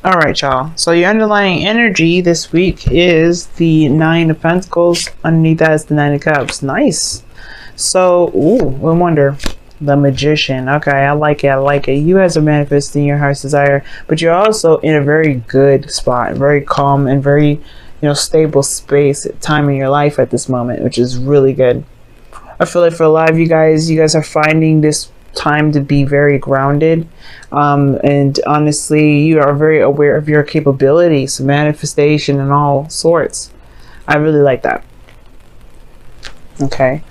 All right, y'all. So your underlying energy this week is the Nine of Pentacles. Underneath that is the Nine of Cups. Nice. So, I wonder. The Magician. Okay, I like it. I like it. You guys are manifesting your heart's desire, but you're also in a very good spot, very calm and very, stable space, time in your life at this moment, which is really good. I feel like for a lot of you guys are finding this time to be very grounded, and honestly, you are very aware of your capabilities, manifestation, and all sorts. I really like that. Okay.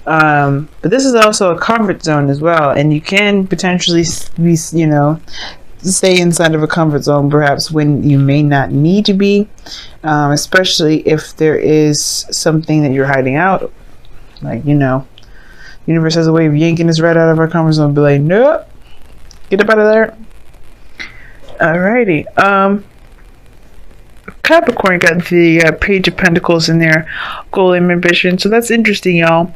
But this is also a comfort zone as well, and you can potentially be, stay inside of a comfort zone perhaps when you may not need to be, especially if there is something that you're hiding out. Like, universe has a way of yanking us right out of our comfort zone. Be like, nope, get up out of there. Alrighty. Capricorn got the Page of Pentacles in their goal and ambition, so that's interesting, y'all.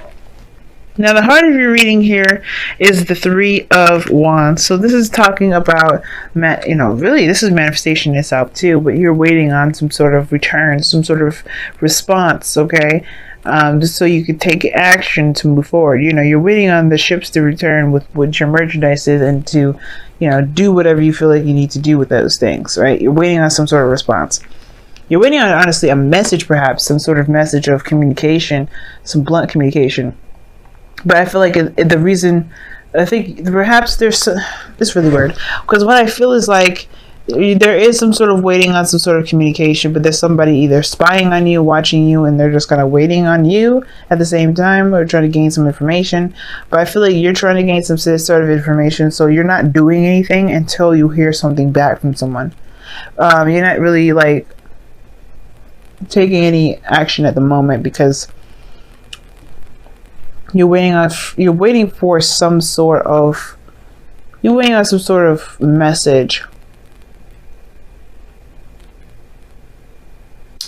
Now, the heart of your reading here is the Three of Wands. So this is talking about, really, this is manifestation itself too, but you're waiting on some sort of return, some sort of response, okay? Just so you could take action to move forward. You're waiting on the ships to return with what your merchandise is and to, do whatever you feel like you need to do with those things, right? You're waiting on some sort of response. You're waiting on, honestly, a message, perhaps, some sort of message of communication, some blunt communication. But I feel like the reason, I think perhaps it's really weird, because what I feel is like there is some sort of waiting on some sort of communication, but there's somebody either spying on you, watching you, and they're just kind of waiting on you at the same time, or trying to gain some information. But I feel like you're trying to gain some sort of information, so you're not doing anything until you hear something back from someone. You're not really like taking any action at the moment because you're waiting for some sort of message.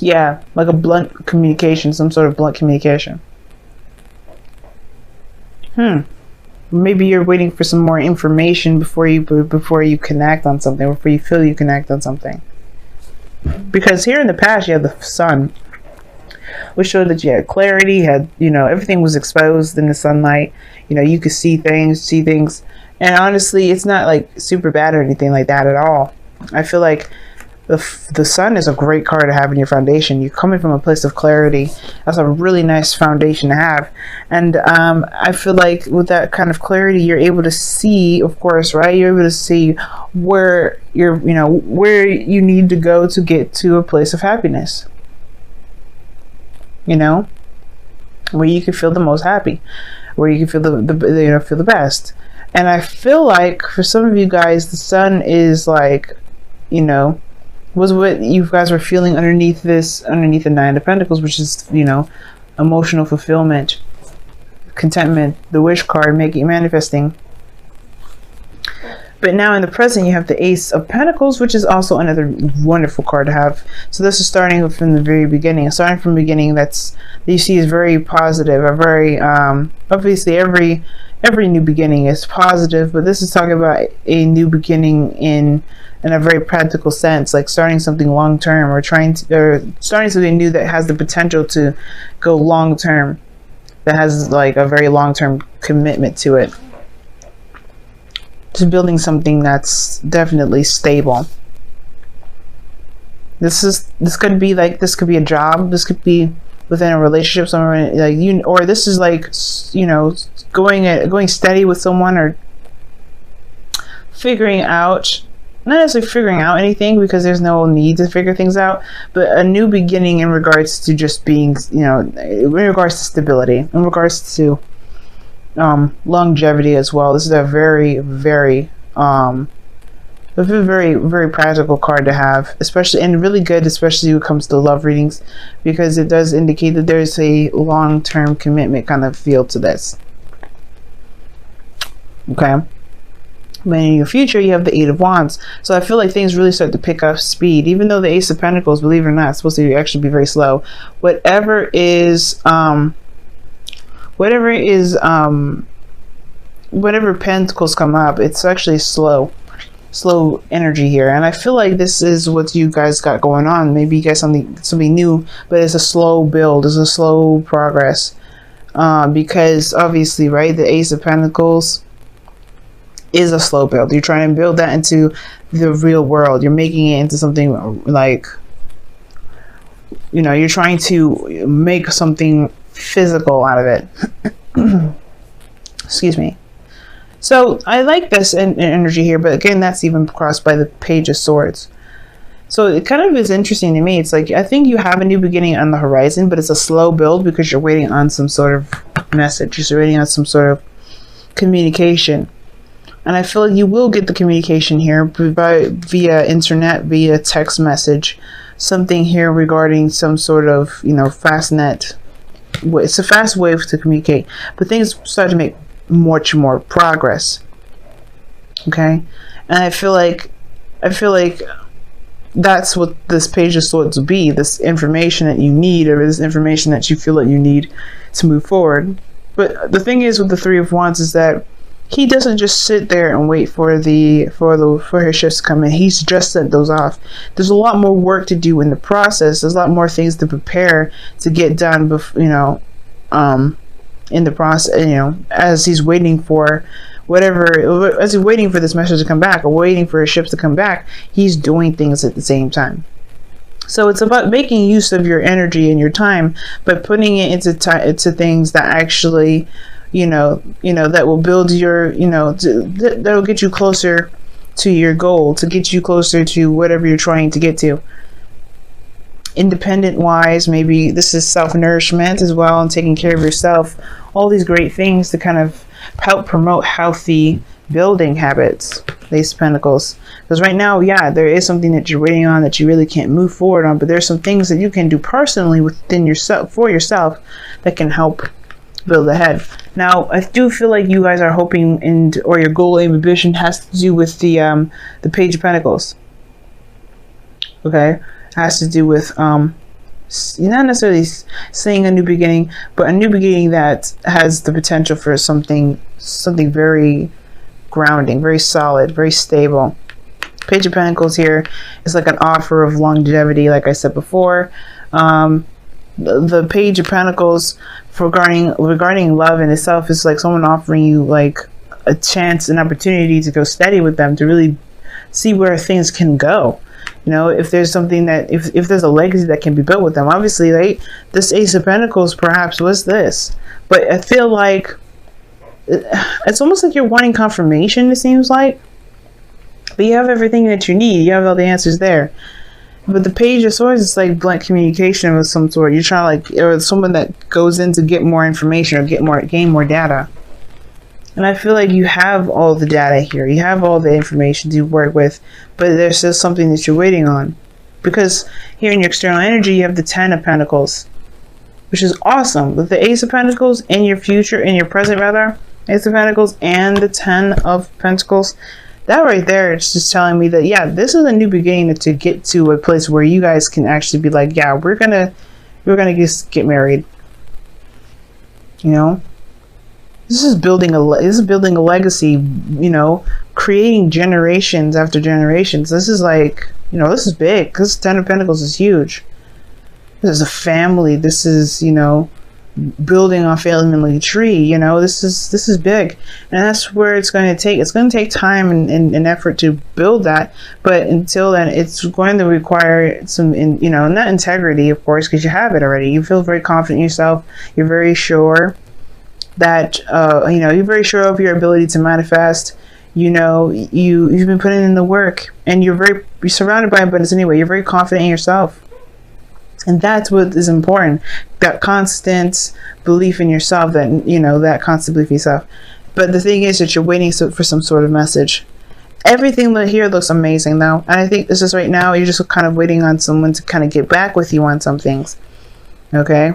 Yeah, like a blunt communication, some sort of blunt communication. Maybe you're waiting for some more information before you connect on something, before you feel you connect on something. Because here in the past you have the Sun, which showed that you had clarity, everything was exposed in the sunlight. You could see things. And honestly, it's not like super bad or anything like that at all. I feel like the Sun is a great card to have in your foundation. You're coming from a place of clarity. That's a really nice foundation to have. And I feel like with that kind of clarity, you're able to see, of course, right? You're able to see where where you need to go to get to a place of happiness. Where you can feel the most happy, where you can feel feel the best. And I feel like for some of you guys, the Sun is like, was what you guys were feeling underneath the Nine of Pentacles, which is, emotional fulfillment, contentment, the wish card, manifesting. But now in the present, you have the Ace of Pentacles, which is also another wonderful card to have. So this is starting from the very beginning. Starting from the beginning, that you see is very positive. A very obviously every new beginning is positive, but this is talking about a new beginning in a very practical sense, like starting something long term, or starting something new that has the potential to go long term, that has like a very long term commitment to it. To building something that's definitely stable. This could be a job. This could be within a relationship, somewhere like or this is like going steady with someone, or figuring out, not necessarily figuring out anything because there's no need to figure things out, but a new beginning in regards to just being, in regards to stability, in regards to longevity as well. This is a very, very very practical card to have, especially, and really good, especially when it comes to love readings, because it does indicate that there's a long-term commitment kind of feel to this. Okay. But in your future, you have the Eight of Wands. So I feel like things really start to pick up speed, even though the Ace of Pentacles, believe it or not, is supposed to actually be very slow. Whatever Pentacles come up, it's actually slow. slow energy here. And I feel like this is what you guys got going on. Maybe you guys something new, but it's a slow build, it's a slow progress. Because obviously, right, the Ace of Pentacles is a slow build. You're trying to build that into the real world. You're making it into something like, you know, you're trying to make something physical out of it. Excuse me. So I like this energy here, but again, that's even crossed by the Page of Swords. So it kind of is interesting to me. It's like, I think you have a new beginning on the horizon, but it's a slow build because you're waiting on some sort of message. You're waiting on some sort of communication. And I feel like you will get the communication here via internet, via text message, something here regarding some sort of, you know, fast net. It's a fast way to communicate, but things start to make much more progress. Okay. And I feel like that's what this Page of Swords will be, this information that you need, or this information that you feel that you need to move forward. But the thing is with the Three of Wands is that he doesn't just sit there and wait for his shifts to come in. He's just sent those off. There's a lot more work to do in the process. There's a lot more things to prepare to get done before, you know, in the process, you know, as he's waiting for whatever, as he's waiting for this message to come back, or waiting for his ships to come back, he's doing things at the same time. So it's about making use of your energy and your time, but putting it into things that actually, you know, that will build your, you know, that will get you closer to your goal, to get you closer to whatever you're trying to get to. Independent wise, maybe this is self-nourishment as well, and taking care of yourself. All these great things to kind of help promote healthy building habits, Ace of Pentacles. Because right now, yeah, there is something that you're waiting on that you really can't move forward on, but there's some things that you can do personally within yourself, for yourself, that can help build ahead. Now, I do feel like you guys are hoping, or your goal, aim, ambition has to do with the Page of Pentacles. Okay, has to do with not necessarily saying a new beginning, but a new beginning that has the potential for something very grounding, very solid, very stable. Page of Pentacles here is like an offer of longevity, like I said before. The Page of Pentacles regarding love in itself is like someone offering you like a chance, an opportunity to go steady with them, to really see where things can go. You know, if there's something that, if there's a legacy that can be built with them. Obviously, right, this Ace of Pentacles perhaps was this, but I feel like it's almost like you're wanting confirmation, it seems like. But you have everything that you need. You have all the answers there. But the Page of Swords is like blunt communication of some sort. You're trying to, like, or someone that goes in to get more information or gain more data. And I feel like you have all the data here. You have all the information to work with, but there's still something that you're waiting on. Because here in your external energy, you have the Ten of Pentacles, which is awesome. With the Ace of Pentacles in your future, in your present rather, Ace of Pentacles and the Ten of Pentacles, that right there, it's just telling me that, yeah, this is a new beginning to get to a place where you guys can actually be like, yeah, we're gonna just get married. You know, this is building a legacy. You know, creating generations after generations. This is like, you know, this is big. This Ten of Pentacles is huge. This is a family. This is, you know, building a family tree. You know, this is big, and that's where it's going to take. It's going to take time and effort to build that. But until then, it's going to require some, you know, not integrity, of course, because you have it already. You feel very confident in yourself. You're very sure that you know, you're very sure of your ability to manifest. You know, you've been putting in the work, and you're surrounded by abundance anyway. You're very confident in yourself. And that's what is important, that constant belief in yourself, that, you know, that constant belief in yourself. But the thing is that you're waiting for some sort of message. Everything here looks amazing though. And I think this is right now, you're just kind of waiting on someone to kind of get back with you on some things. Okay?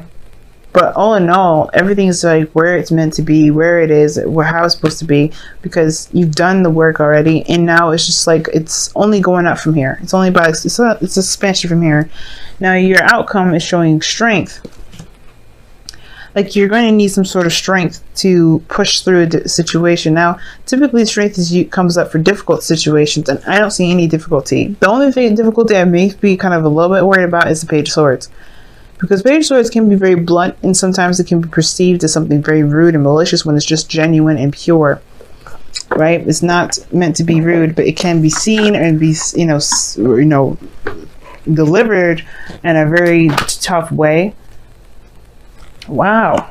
But all in all, everything's like where it's meant to be, where it is, how it's supposed to be, because you've done the work already, and now it's just like it's only going up from here. It's only about it's expansion from here. Now your outcome is showing strength. like you're going to need some sort of strength to push through a situation. Now, typically strength comes up for difficult situations, and I don't see any difficulty. The only difficulty I may be kind of a little bit worried about is the Page of Swords. Because Page of Swords can be very blunt, and sometimes it can be perceived as something very rude and malicious when it's just genuine and pure. Right? It's not meant to be rude, but it can be seen and be, delivered in a very tough way. Wow.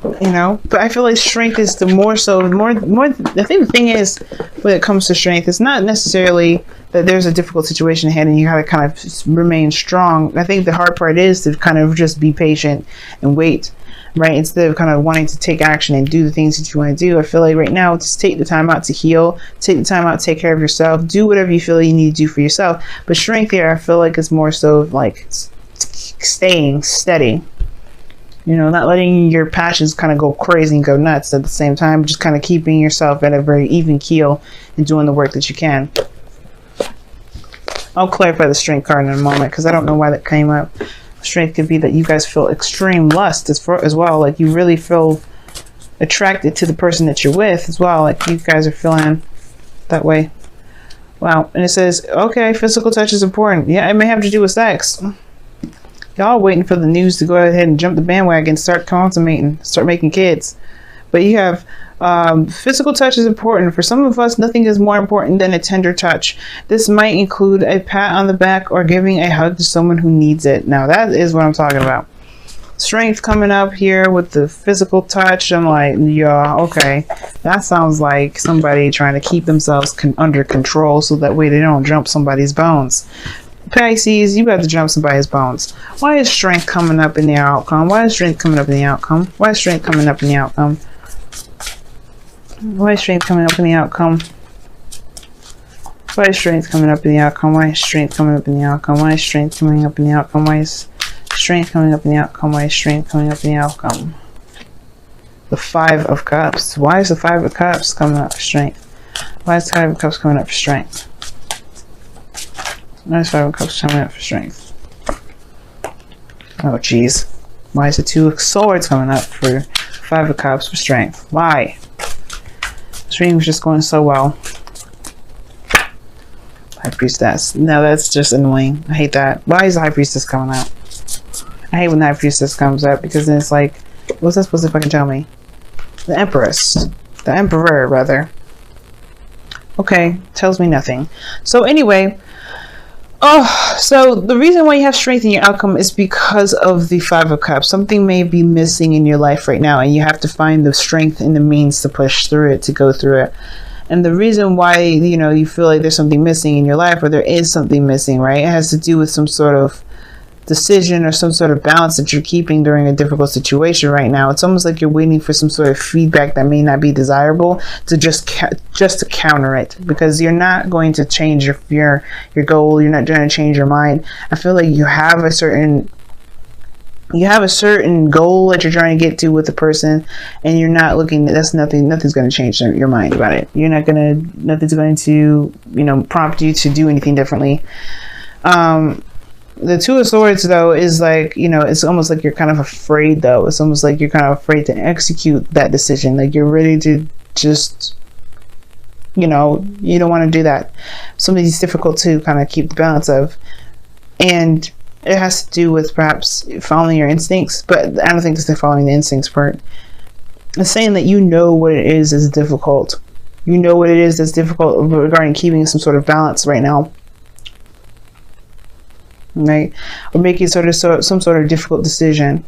But I feel like strength is the more. I think the thing is, when it comes to strength, it's not necessarily that there's a difficult situation ahead and you gotta kind of remain strong. I think the hard part is to kind of just be patient and wait, right? Instead of kind of wanting to take action and do the things that you want to do. I feel like right now, just take the time out to heal, take the time out to take care of yourself, do whatever you feel you need to do for yourself. But strength here, I feel like, is more so like staying steady. Not letting your passions kind of go crazy and go nuts at the same time, just kind of keeping yourself at a very even keel and doing the work that you can. I'll clarify the strength card in a moment because I don't know why that came up. Strength could be that you guys feel extreme lust as well. Like you really feel attracted to the person that you're with as well. Like you guys are feeling that way. Wow. And it says, okay, physical touch is important. Yeah, it may have to do with sex. Y'all waiting for the news to go ahead and jump the bandwagon, start consummating, start making kids. But you have physical touch is important. For some of us, nothing is more important than a tender touch. This might include a pat on the back or giving a hug to someone who needs it. Now, that is what I'm talking about. Strength coming up here with the physical touch. I'm like, yeah, okay. That sounds like somebody trying to keep themselves under control so that way they don't jump somebody's bones. Pisces, you got to jump somebody's bones. Why is strength coming up in the outcome? Why is strength coming up in the outcome? Why is strength coming up in the outcome? Why is strength coming up in the outcome? Why is strength coming up in the outcome? Why is strength coming up in the outcome? Why is strength coming up in the outcome? Why is strength coming up in the outcome? Why is strength coming up in the outcome? The Five of Cups. Why is the Five of Cups coming up for strength? Why is the Five of Cups coming up for strength? Why is Five of Cups coming up for strength? Oh, jeez. Why is the Two of Swords coming up for Five of Cups for strength? Why? This reading was just going so well. High Priestess. No, that's just annoying. I hate that. Why is the High Priestess coming out? I hate when the High Priestess comes up because then it's like, what's that supposed to fucking tell me? The Empress. The Emperor, rather. Okay, tells me nothing. So anyway, so the reason why you have strength in your outcome is because of the Five of Cups. Something may be missing in your life right now, and you have to find the strength and the means to push through it, to go through it. And the reason why, you feel like there's something missing in your life, or there is something missing, right? It has to do with some sort of decision or some sort of balance that you're keeping during a difficult situation right now. It's almost like you're waiting for some sort of feedback that may not be desirable to just to counter it, because you're not going to change your goal. You're not going to change your mind. I feel like you have a certain goal that you're trying to get to with the person, and you're not looking. Nothing's going to change your mind about it. Nothing's going to prompt you to do anything differently. The Two of Swords, though, is like, it's almost like you're kind of afraid, though. It's almost like you're kind of afraid to execute that decision. Like you're ready to just, you don't want to do that. Something's difficult to kind of keep the balance of. And it has to do with perhaps following your instincts, but I don't think it's the following the instincts part. It's saying that what it is that's difficult. You know what it is that's difficult regarding keeping some sort of balance right now. Right, or making some sort of difficult decision,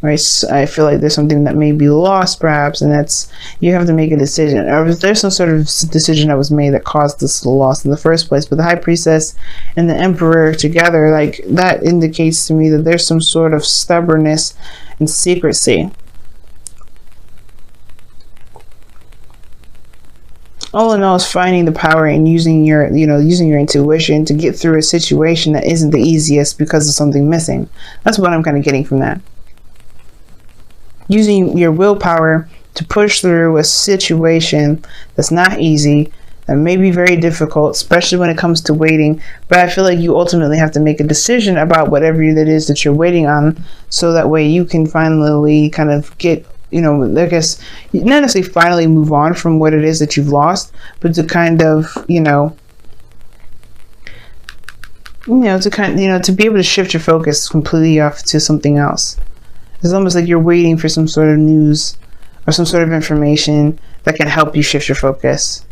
right? So I feel like there's something that may be lost, perhaps, and that's you have to make a decision, or if there's some sort of decision that was made that caused this loss in the first place. But the High Priestess and the Emperor together, like that, indicates to me that there's some sort of stubbornness and secrecy. All in all, is finding the power and using your intuition to get through a situation that isn't the easiest because of something missing. That's what I'm kind of getting from that. Using your willpower to push through a situation that's not easy That may be very difficult, especially when it comes to waiting. But I feel like you ultimately have to make a decision about whatever that is that you're waiting on, so that way you can finally kind of get, I guess, not necessarily finally move on from what it is that you've lost, but to kind of, to be able to shift your focus completely off to something else. It's almost like you're waiting for some sort of news or some sort of information that can help you shift your focus.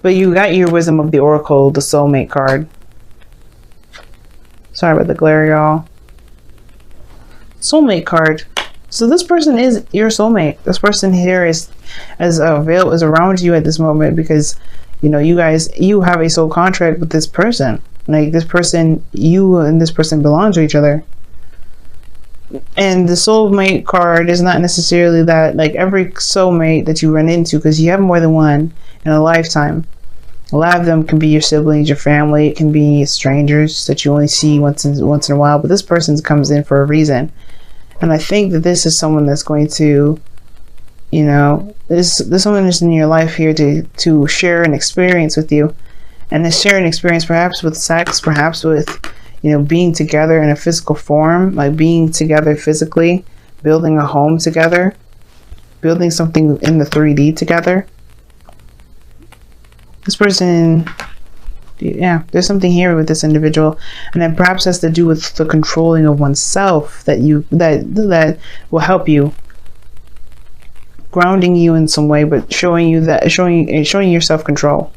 But you got your Wisdom of the Oracle, the Soulmate card. Sorry about the glare, y'all. Soulmate card. So this person is your soulmate. This person here is around you at this moment because, you have a soul contract with this person. Like, this person, you and this person belong to each other. And the soulmate card is not necessarily that, like, every soulmate that you run into, because you have more than one in a lifetime. A lot of them can be your siblings, your family. It can be strangers that you only see once in a while. But this person comes in for a reason. And I think that this is someone that's going to, this someone is in your life here to share an experience with you. And to share an experience perhaps with sex, perhaps with, being together in a physical form, like being together physically, building a home together, building something in the 3D together. This person, there's something here with this individual, and that perhaps has to do with the controlling of oneself that will help you, grounding you in some way, but showing you your self-control.